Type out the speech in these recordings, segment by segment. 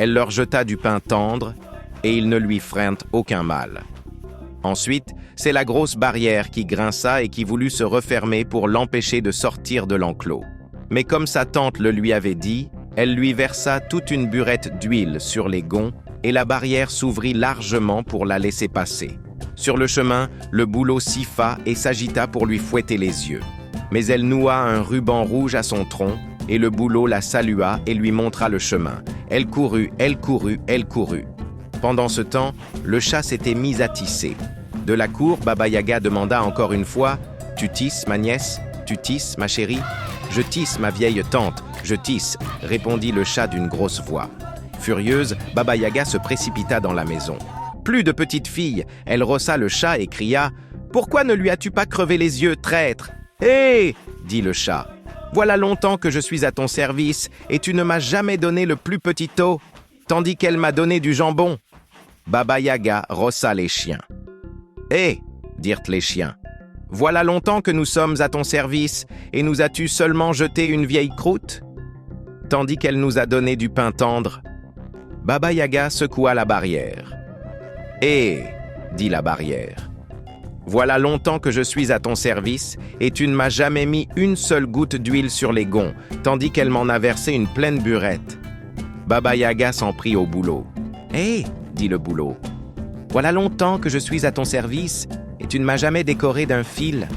Elle leur jeta du pain tendre, et ils ne lui firent aucun mal. Ensuite, c'est la grosse barrière qui grinça et qui voulut se refermer pour l'empêcher de sortir de l'enclos. Mais comme sa tante le lui avait dit, elle lui versa toute une burette d'huile sur les gonds et la barrière s'ouvrit largement pour la laisser passer. Sur le chemin, le bouleau siffa et s'agita pour lui fouetter les yeux. Mais elle noua un ruban rouge à son tronc et le bouleau la salua et lui montra le chemin. Elle courut, elle courut, elle courut. Pendant ce temps, le chat s'était mis à tisser. De la cour, Baba Yaga demanda encore une fois « Tu tisses, ma nièce? Tu tisses, ma chérie ?»« Je tisse, ma vieille tante, je tisse », répondit le chat d'une grosse voix. Furieuse, Baba Yaga se précipita dans la maison. Plus de petite fille, elle rossa le chat et cria « Pourquoi ne lui as-tu pas crevé les yeux, traître ?»« Hé !» dit le chat. « Voilà longtemps que je suis à ton service et tu ne m'as jamais donné le plus petit os, tandis qu'elle m'a donné du jambon. » Baba Yaga rossa les chiens. « Hé !» dirent les chiens. « Voilà longtemps que nous sommes à ton service et nous as-tu seulement jeté une vieille croûte, tandis qu'elle nous a donné du pain tendre. » Baba Yaga secoua la barrière. « Hé !» dit la barrière. « Voilà longtemps que je suis à ton service et tu ne m'as jamais mis une seule goutte d'huile sur les gonds, tandis qu'elle m'en a versé une pleine burette. » Baba Yaga s'en prit au boulot. « Hé !» dit le boulot. « Voilà longtemps que je suis à ton service et tu ne m'as jamais décoré d'un fil,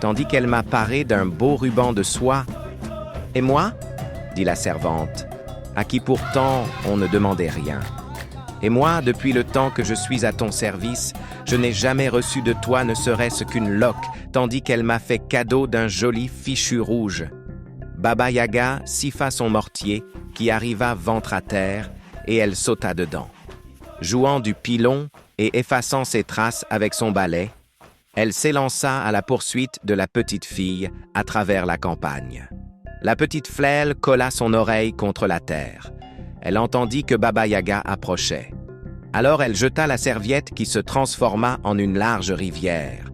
tandis qu'elle m'a paré d'un beau ruban de soie. »« Et moi ?» dit la servante, à qui pourtant on ne demandait rien. « Et moi, depuis le temps que je suis à ton service, je n'ai jamais reçu de toi ne serait-ce qu'une loque, tandis qu'elle m'a fait cadeau d'un joli fichu rouge. » Baba Yaga siffa son mortier, qui arriva ventre à terre, et elle sauta dedans. Jouant du pilon et effaçant ses traces avec son balai, elle s'élança à la poursuite de la petite fille à travers la campagne. La petite flêle colla son oreille contre la terre. Elle entendit que Baba Yaga approchait. Alors elle jeta la serviette qui se transforma en une large rivière.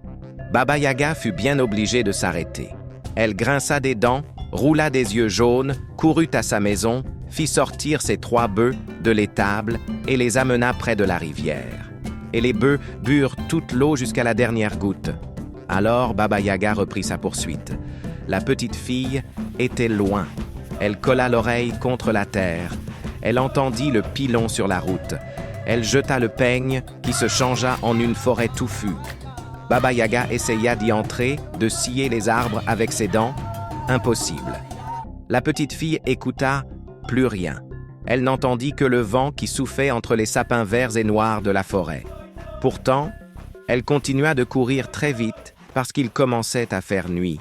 Baba Yaga fut bien obligée de s'arrêter. Elle grinça des dents, roula des yeux jaunes, courut à sa maison, fit sortir ses 3 bœufs de l'étable et les amena près de la rivière. Et les bœufs burent toute l'eau jusqu'à la dernière goutte. Alors Baba Yaga reprit sa poursuite. La petite fille était loin. Elle colla l'oreille contre la terre. Elle entendit le pilon sur la route. Elle jeta le peigne qui se changea en une forêt touffue. Baba Yaga essaya d'y entrer, de scier les arbres avec ses dents. Impossible. La petite fille écouta, plus rien. Elle n'entendit que le vent qui soufflait entre les sapins verts et noirs de la forêt. Pourtant, elle continua de courir très vite parce qu'il commençait à faire nuit.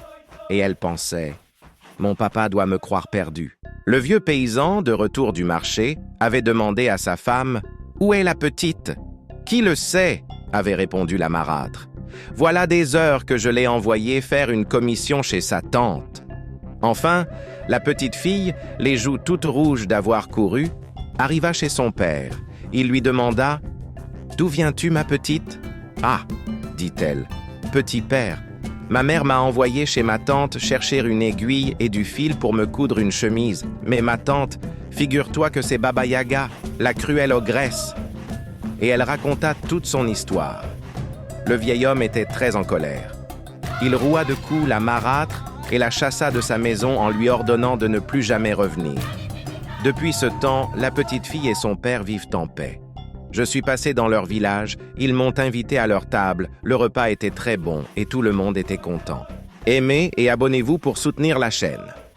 Et elle pensait « Mon papa doit me croire perdu. » Le vieux paysan, de retour du marché, avait demandé à sa femme « Où est la petite ?»« Qui le sait ?» avait répondu la marâtre. « Voilà des heures que je l'ai envoyée faire une commission chez sa tante. » Enfin, la petite fille, les joues toutes rouges d'avoir couru, arriva chez son père. Il lui demanda « D'où viens-tu, ma petite ?»« Ah !» dit-elle. « Petit père, ma mère m'a envoyé chez ma tante chercher une aiguille et du fil pour me coudre une chemise. Mais ma tante, figure-toi que c'est Baba Yaga, la cruelle ogresse. » Et elle raconta toute son histoire. Le vieil homme était très en colère. Il roua de coups la marâtre et la chassa de sa maison en lui ordonnant de ne plus jamais revenir. Depuis ce temps, la petite fille et son père vivent en paix. Je suis passé dans leur village, ils m'ont invité à leur table, le repas était très bon et tout le monde était content. Aimez et abonnez-vous pour soutenir la chaîne.